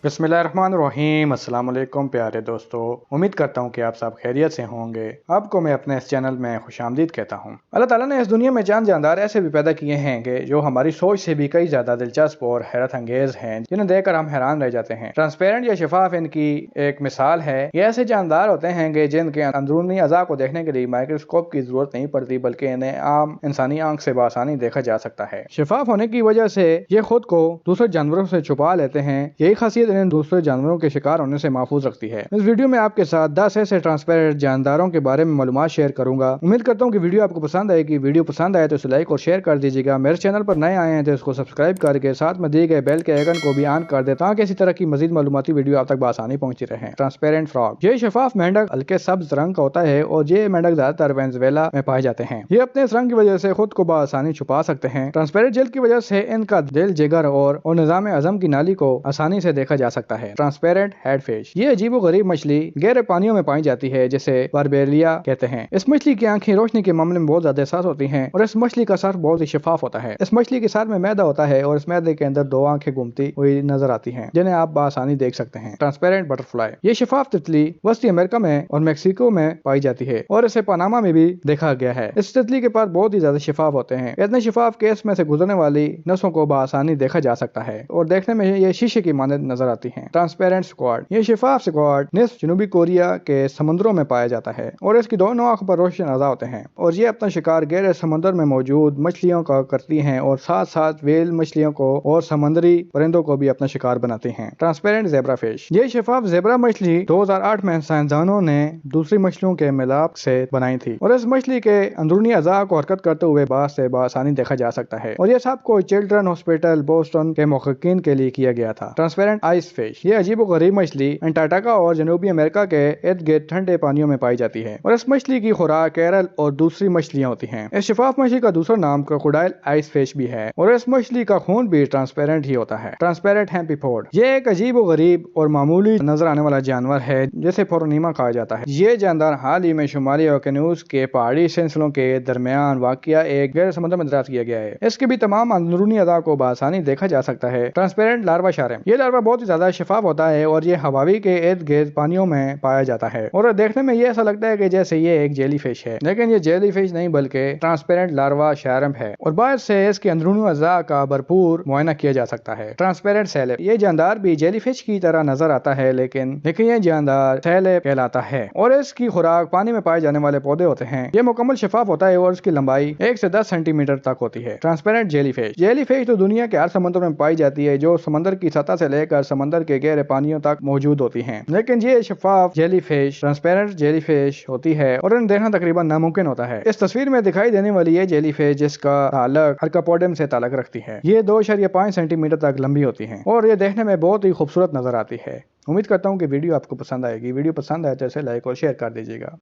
बिस्मिल्लाहिर्रहमानिर्रहीम। अस्सलाम वालेकुम प्यारे दोस्तों, उम्मीद करता हूँ कि आप सब खैरियत से होंगे। आपको मैं अपने इस चैनल में खुशामदीद कहता हूँ। अल्लाह ताला ने इस दुनिया में जानदार ऐसे भी पैदा किए हैं कि जो हमारी सोच से भी कई ज़्यादा दिलचस्प और हैरत अंगेज हैं, जिन्हें देखकर हम हैरान रह जाते हैं। ट्रांसपेरेंट या शफाफ इनकी एक मिसाल है। ये ऐसे जानदार होते हैं कि जिनके अंदरूनी अज़ा को देखने के लिए माइक्रोस्कोप की जरूरत नहीं पड़ती, बल्कि इन्हें आम इंसानी आंख से बआसानी देखा जा सकता है। शफाफ होने की वजह से ये खुद को दूसरे जानवरों से छुपा लेते हैं। यही खासियत इन्हें दूसरे जानवरों के शिकार होने से महफूज रखती है। इस वीडियो में आपके साथ 10 ऐसे ट्रांसपेरेंट जानदारों के बारे में मालूमात शेयर करूंगा। उम्मीद करता हूं कि वीडियो आपको पसंद आएगी। वीडियो पसंद आए तो इसे लाइक और शेयर कर दीजिएगा। मेरे चैनल पर नए आए हैं तो इसको सब्सक्राइब करके साथ में दिए गए बेल के आइकन को भी ऑन कर दे, ताकि इसी तरह की मजीद मालूमाती वीडियो आप तक बआसानी पहुंचती रहे। ट्रांसपेरेंट फ्रॉग, ये शफाफ मेंढक हल्के सब्ज रंग का होता है और ये मेंढक ज्यादातर वेनेजुएला में पाए जाते हैं। ये अपने इस रंग की वजह से खुद को बआसानी छुपा सकते हैं। ट्रांसपेरेंट जेल की वजह से इनका दिल, जिगर और निजाम हजम की नाली को आसानी से देखा जा सकता है। ट्रांसपेरेंट हेडफिश, ये अजीबो गरीब मछली गहरे पानियों में पाई जाती है, जिसे बारबेरिया कहते हैं। इस मछली की आंखें रोशनी के मामले में बहुत ज्यादा साफ होती हैं और इस मछली का सर बहुत ही शफाफ होता है। इस मछली के सर में मैदा होता है और इस मैदे के अंदर दो आंखें घूमती हुई नजर आती हैं, जिन्हें आप बआसानी देख सकते हैं। ट्रांसपेरेंट बटरफ्लाई, ये शफाफ तितली वस्ती अमेरिका में और मेक्सिको में पाई जाती है और इसे पनामा में भी देखा गया है। इस तितली के पास बहुत ही ज्यादा शफाफ होते हैं, इतने शफाफ के इसमें से गुजरने वाली नसों को बआसानी देखा जा सकता है और देखने में ये शीशे की मानद नजर आती है। ट्रांसपेरेंट स्क्वाड, ये शफाफ स्क्वाड निस्फ जनूबी कोरिया के समुद्रों में पाया जाता है और इसकी दोनों आंखों पर रोशन अज़ा होते हैं और ये अपना शिकार गहरे समुद्र में मौजूद मछलियों का करती हैं और साथ साथ वेल मछलियों को और समुद्री परिंदों को भी अपना शिकार बनाती हैं। ट्रांसपेरेंट ज़ेब्रा फिश, ये शफाफ ज़ेब्रा मछली 2008 में साइंसदानों ने दूसरी मछलियों के मिलाप से बनाई थी और इस मछली के अंदरूनी अज़ा को हरकत करते हुए बाहर से बआसानी देखा जा सकता है और यह सब को चिल्ड्रन हॉस्पिटल बोस्टन के मुहक्किकीन के लिए किया गया था। ट्रांसपेरेंट आइस फिश, ये अजीब गरीब मछली अंटार्कटिका और जनूबी अमेरिका के इर्द गिर्द ठंडे पानियों में पाई जाती है और इस मछली की खुराक कैरल और दूसरी मछलियां होती हैं। इस शफाफ मछली का दूसरा नाम क्रोकोडाइल आइस फिश भी है और इस मछली का खून भी ट्रांसपेरेंट ही होता है। ट्रांसपेरेंट हेम्पीपोड, ये एक अजीब व गरीब और मामूली नजर आने वाला जानवर है जिसे फोरोनीमा कहा जाता है। ये जानदार हाल ही में शुमाली ओकेनूस के पहाड़ी सिलसिलों के दरमियान वाक़िया एक गहरे समुद्र में दरियाफ्त किया गया है। इसके भी तमाम अंदरूनी अदा को बआसानी देखा जा सकता है। ट्रांसपेरेंट लार्वा शार्म, ये लार्वा बहुत ही ज्यादा शफाफ होता है और ये हवावी के इर्द गिर्द पानियों में पाया जाता है और देखने में ये ऐसा लगता है कि जैसे ये एक जेली फिश है, लेकिन ये जेली फिश नहीं बल्कि ट्रांसपेरेंट लार्वा शार्म है और बाहर से इसके अंदरूनी अज़ा का भरपूर मुआयना किया जा सकता है। ट्रांसपेरेंट सैलेब, ये जानदार भी जेली फिश की तरह नजर आता है, लेकिन ये जानदार सैलेब कहलाता है और इसकी खुराक पानी में पाए जाने वाले पौधे होते हैं। ये मुकम्मल शफाफ होता है और इसकी लंबाई 1 से 10 सेंटीमीटर तक होती है। Transparent jelly fish, jelly fish तो दुनिया के हर समुद्र में पाई जाती है, जो समंदर की सतह से लेकर समंदर के गहरे पानियों तक मौजूद होती हैं, लेकिन ये शफाफ jellyfish transparent jellyfish होती है और इन्हें देखना तकरीबन नामुमकिन होता है। इस तस्वीर में दिखाई देने वाली ये जेली फिश जिसका ताल्लुक आर्कापोडियम से ताल्लुक रखती है, ये 2.5 सेंटीमीटर तक लंबी होती है और ये देखने में बहुत ही खूबसूरत नजर आती है। उम्मीद करता हूँ कि वीडियो आपको पसंद आएगी। वीडियो पसंद आए तो इसे लाइक और शेयर कर दीजिएगा।